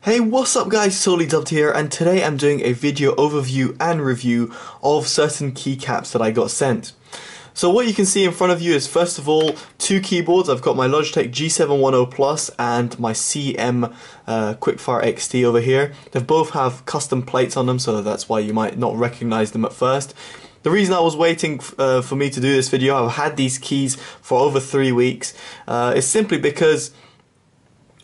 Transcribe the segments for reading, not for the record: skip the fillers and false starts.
Hey, what's up guys, TotallyDubbed here, and today I'm doing a video overview and review of certain keycaps that I got sent. So what you can see in front of you is, first of all, two keyboards. I've got my Logitech G710 Plus and my CM Quickfire XT over here. They both have custom plates on them, so that's why you might not recognize them at first. The reason I was waiting for me to do this video, I've had these keys for over 3 weeks, is simply because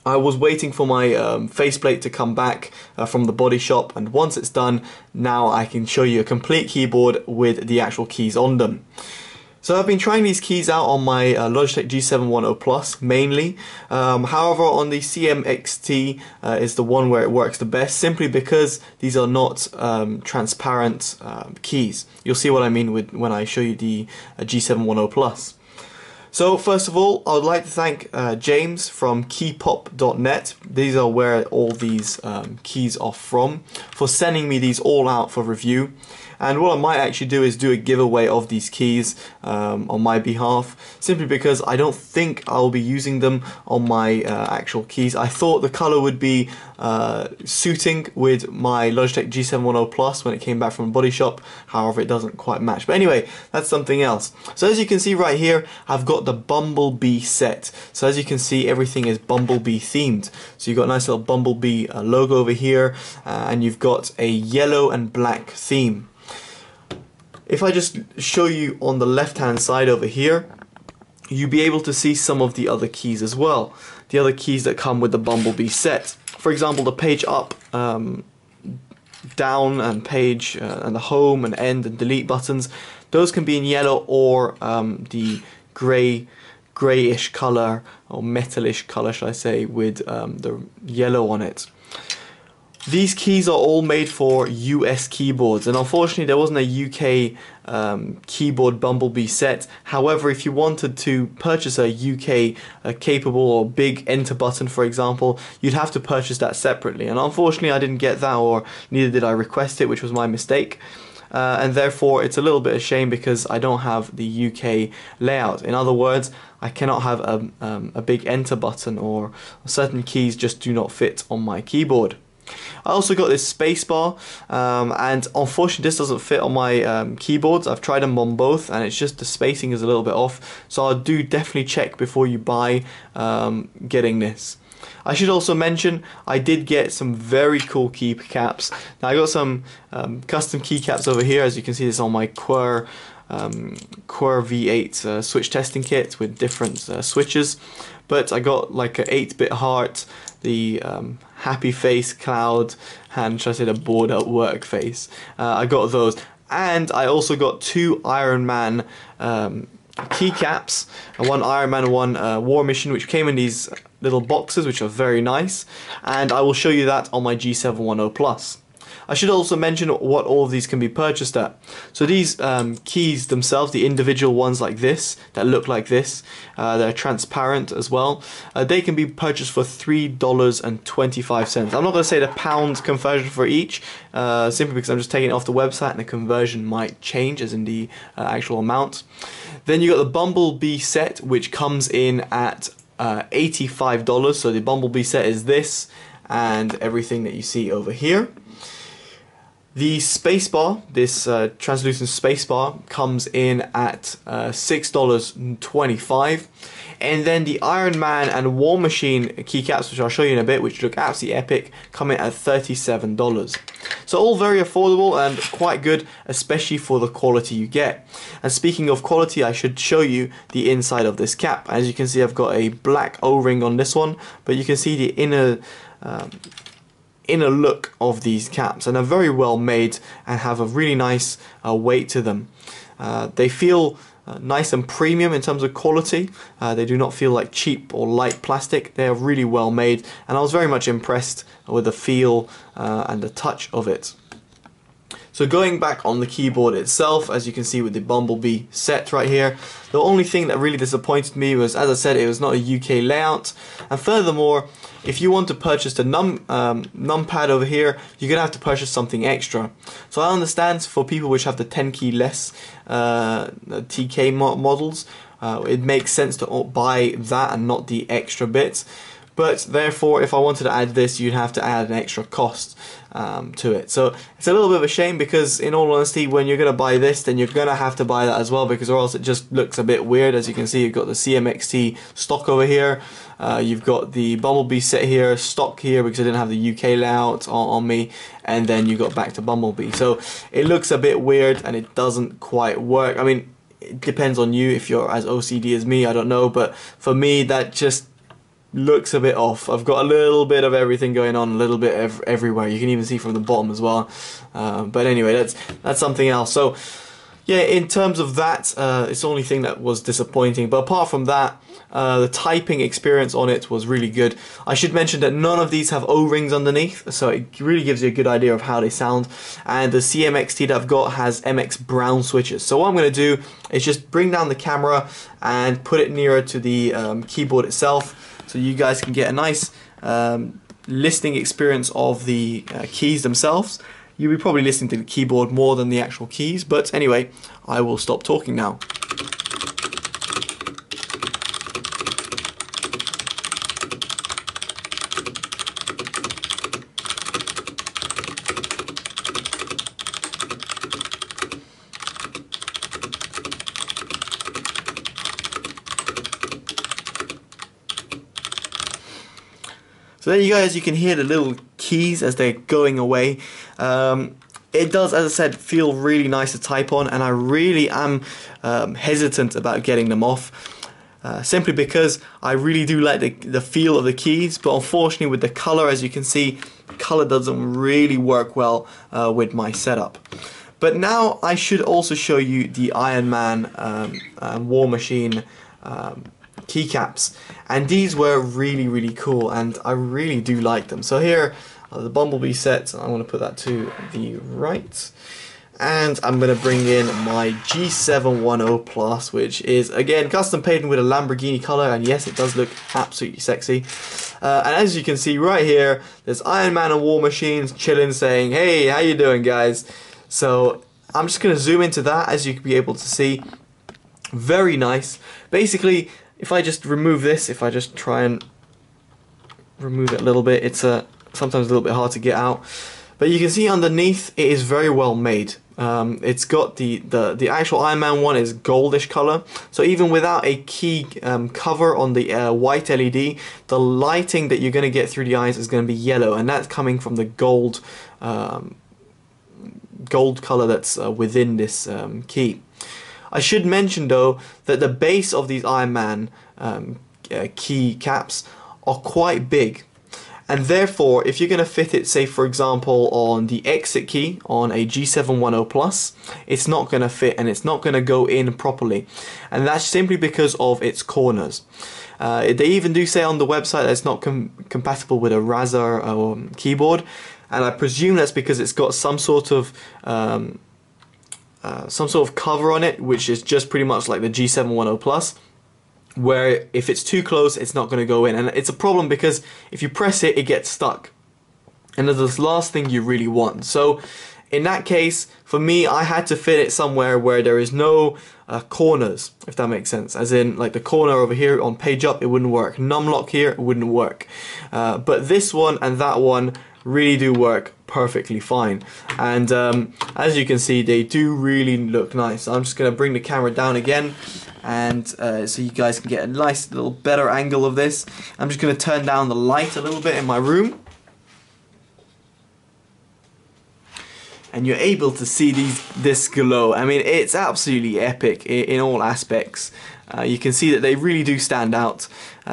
I was waiting for my faceplate to come back from the body shop, and once it's done, now I can show you a complete keyboard with the actual keys on them. So I've been trying these keys out on my Logitech G710 Plus mainly. However, on the CMXT is the one where it works the best, simply because these are not transparent keys. You'll see what I mean when I show you the G710 Plus. So first of all, I would like to thank James from KeyPop.net. These are where all these keys are from, for sending me these all out for review. And what I might actually do is do a giveaway of these keys on my behalf, simply because I don't think I'll be using them on my actual keys. I thought the color would be suiting with my Logitech G710 Plus when it came back from the body shop. However, it doesn't quite match. But anyway, that's something else. So as you can see right here, I've got the Bumblebee set. So as you can see, everything is Bumblebee themed. So you've got a nice little Bumblebee logo over here, and you've got a yellow and black theme. If I just show you on the left hand side over here, you'll be able to see some of the other keys as well. The other keys that come with the Bumblebee set. For example, the page up, down and page and the home and end and delete buttons. Those can be in yellow or the greyish color, or metalish color should I say, with the yellow on it. These keys are all made for US keyboards, and unfortunately there wasn't a UK keyboard Bumblebee set. However, if you wanted to purchase a UK capable or big enter button, for example, you'd have to purchase that separately, and unfortunately I didn't get that, or neither did I request it, which was my mistake. And therefore it's a little bit of a shame because I don't have the UK layout. In other words, I cannot have a big enter button, or certain keys just do not fit on my keyboard. I also got this spacebar, and unfortunately this doesn't fit on my keyboards. I've tried them on both, and it's just the spacing is a little bit off, so I do definitely check before you buy getting this. I should also mention I did get some very cool keycaps. Now I got some custom keycaps over here. As you can see, this on my Quer V8 switch testing kit with different switches. But I got like a 8-bit heart, the happy face cloud, and should I say the bored at work face. I got those, and I also got two Iron Man keycaps, one Iron Man and one War Machine, which came in these little boxes, which are very nice, and I will show you that on my G710 Plus. I should also mention what all of these can be purchased at. So these keys themselves, the individual ones like this, that look like this, they're transparent as well, they can be purchased for $3.25. I'm not going to say the pound conversion for each, simply because I'm just taking it off the website and the conversion might change, as in the actual amount. Then you got the Bumblebee set, which comes in at $85. So the Bumblebee set is this and everything that you see over here. The spacebar, this translucent spacebar, comes in at $6.25, and then the Iron Man and War Machine keycaps, which I'll show you in a bit, which look absolutely epic, come in at $37. So all very affordable and quite good, especially for the quality you get. And speaking of quality, I should show you the inside of this cap. As you can see, I've got a black O-ring on this one, but you can see the inner look of these caps, and they're very well made and have a really nice weight to them. They feel nice and premium in terms of quality. They do not feel like cheap or light plastic. They are really well made, and I was very much impressed with the feel and the touch of it. So going back on the keyboard itself, as you can see with the Bumblebee set right here, the only thing that really disappointed me was, as I said, it was not a UK layout, and furthermore, if you want to purchase the numpad over here, you're going to have to purchase something extra. So I understand for people which have the 10 key less TK models, it makes sense to buy that and not the extra bits. but therefore if I wanted to add this, you'd have to add an extra cost to it. So it's a little bit of a shame, because in all honesty, when you're going to buy this, then you're going to have to buy that as well, because or else it just looks a bit weird. As you can see, you've got the CMXT stock over here, you've got the Bumblebee set here, stock here, because I didn't have the UK layout on me, and then you got back to Bumblebee. So it looks a bit weird and it doesn't quite work. I mean, it depends on you if you're as OCD as me, I don't know, but for me that just looks a bit off. I've got a little bit of everything going on, a little bit everywhere. You can even see from the bottom as well. But anyway, that's something else. So yeah, in terms of that, it's the only thing that was disappointing. But apart from that, the typing experience on it was really good. I should mention that none of these have O-rings underneath, so it really gives you a good idea of how they sound. And the CMXT that I've got has MX brown switches. So what I'm going to do is just bring down the camera and put it nearer to the keyboard itself, so you guys can get a nice listening experience of the keys themselves. You'll be probably listening to the keyboard more than the actual keys, but anyway, I will stop talking now. So there you guys, you can hear the little keys as they're going away. It does, as I said, feel really nice to type on, and I really am hesitant about getting them off. Simply because I really do like the feel of the keys, but unfortunately with the color, as you can see, color doesn't really work well with my setup. But now I should also show you the Iron Man War Machine keycaps, and these were really cool, and I really do like them. So here are the Bumblebee set. I'm going to put that to the right, and I'm going to bring in my G710 Plus, which is again custom painted with a Lamborghini color, and yes, it does look absolutely sexy. And as you can see right here, there's Iron Man and War Machines chilling, saying, "Hey, how you doing, guys?" So I'm just going to zoom into that, as you can be able to see. Very nice. Basically, if I just remove this, if I just try and remove it a little bit, it's sometimes a little bit hard to get out. But you can see underneath, it is very well made. It's got the actual Iron Man one is goldish color, so even without a key cover on the white LED, the lighting that you're going to get through the eyes is going to be yellow, and that's coming from the gold color that's within this key. I should mention though that the base of these Iron Man key caps are quite big, and therefore if you're going to fit it, say for example on the exit key on a G710 Plus, it's not going to fit and it's not going to go in properly, and that's simply because of its corners. They even do say on the website that it's not compatible with a Razer keyboard, and I presume that's because it's got some sort of cover on it, which is just pretty much like the G710 Plus, where if it's too close, it's not going to go in, and it's a problem because if you press it, it gets stuck, and that's the last thing you really want. So in that case, for me, I had to fit it somewhere where there is no corners, if that makes sense, as in like the corner over here on page up, it wouldn't work, numlock here, it wouldn't work, but this one and that one really do work perfectly fine, and as you can see, they do really look nice. I'm just going to bring the camera down again, and so you guys can get a nice little better angle of this. I'm just going to turn down the light a little bit in my room, and you're able to see this glow. I mean, it's absolutely epic in all aspects. You can see that they really do stand out.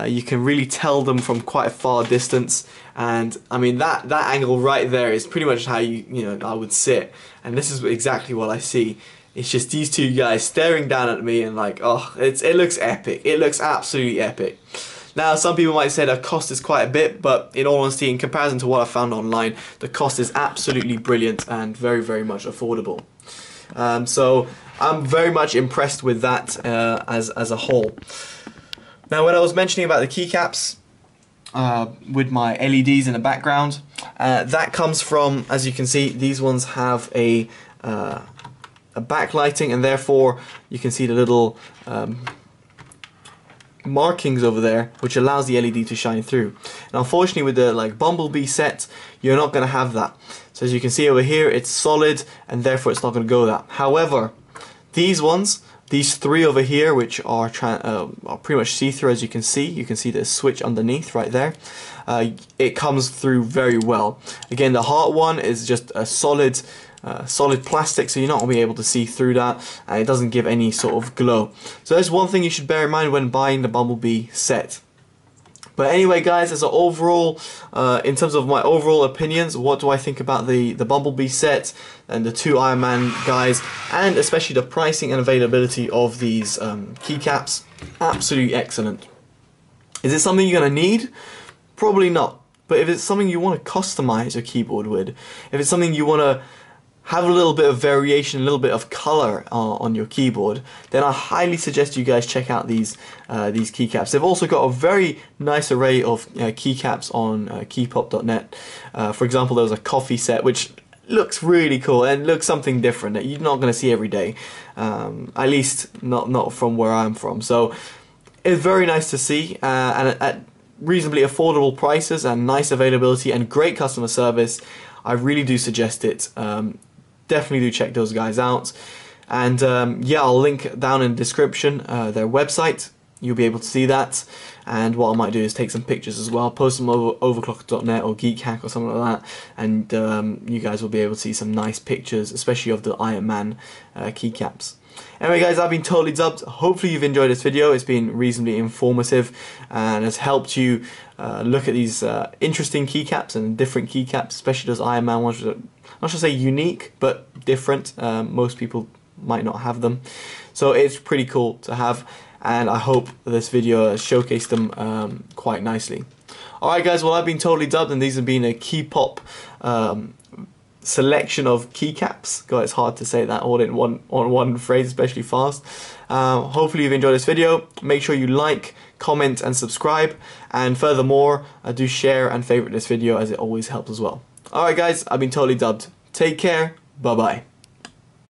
You can really tell them from quite a far distance, and I mean that angle right there is pretty much how I would sit, and this is exactly what I see. It's just these two guys staring down at me, and like, oh, it looks epic. It looks absolutely epic. Now, some people might say the cost is quite a bit, but in all honesty, in comparison to what I found online, the cost is absolutely brilliant and very much affordable. So I'm very much impressed with that as a whole. Now, when I was mentioning about the keycaps with my LEDs in the background, that comes from, as you can see, these ones have a backlighting, and therefore you can see the little markings over there which allows the LED to shine through. And unfortunately with the Bumblebee set, you're not going to have that. So as you can see over here, it's solid and therefore it's not going to go that. However, these ones, these three over here, which are pretty much see-through, as you can see the switch underneath right there. It comes through very well. Again, the heart one is just a solid plastic, so you're not going to be able to see through that, and it doesn't give any sort of glow. So that's one thing you should bear in mind when buying the Bumblebee set. But anyway, guys, as an overall, in terms of my overall opinions, what do I think about the Bumblebee set and the two Iron Man guys, and especially the pricing and availability of these keycaps? Absolutely excellent. Is it something you're going to need? Probably not. But if it's something you want to customize your keyboard with, if it's something you want to have a little bit of variation, a little bit of color on your keyboard, then I highly suggest you guys check out these keycaps. They've also got a very nice array of keycaps on keypop.net. For example, there was a coffee set which looks really cool and looks something different that you're not going to see every day, at least not from where I'm from. So it's very nice to see, and at reasonably affordable prices and nice availability and great customer service. I really do suggest it. Definitely do check those guys out. And yeah, I'll link down in the description their website. You'll be able to see that. And what I might do is take some pictures as well, post them over overclock.net or Geekhack or something like that, and you guys will be able to see some nice pictures, especially of the Iron Man keycaps. Anyway, guys, I've been totally dubbed. Hopefully you've enjoyed this video. It's been reasonably informative and has helped you look at these interesting keycaps and different keycaps, especially those Iron Man ones, which are, I'm not sure to say unique, but different. Most people might not have them. So it's pretty cool to have, and I hope this video has showcased them quite nicely. Alright guys, well, I've been totally dubbed, and these have been a KeyPop selection of keycaps. God, it's hard to say that all in one phrase, especially fast. Hopefully you've enjoyed this video. Make sure you like, comment and subscribe, and furthermore do share and favorite this video, as it always helps as well. Alright guys, I've been totally dubbed. Take care, bye bye.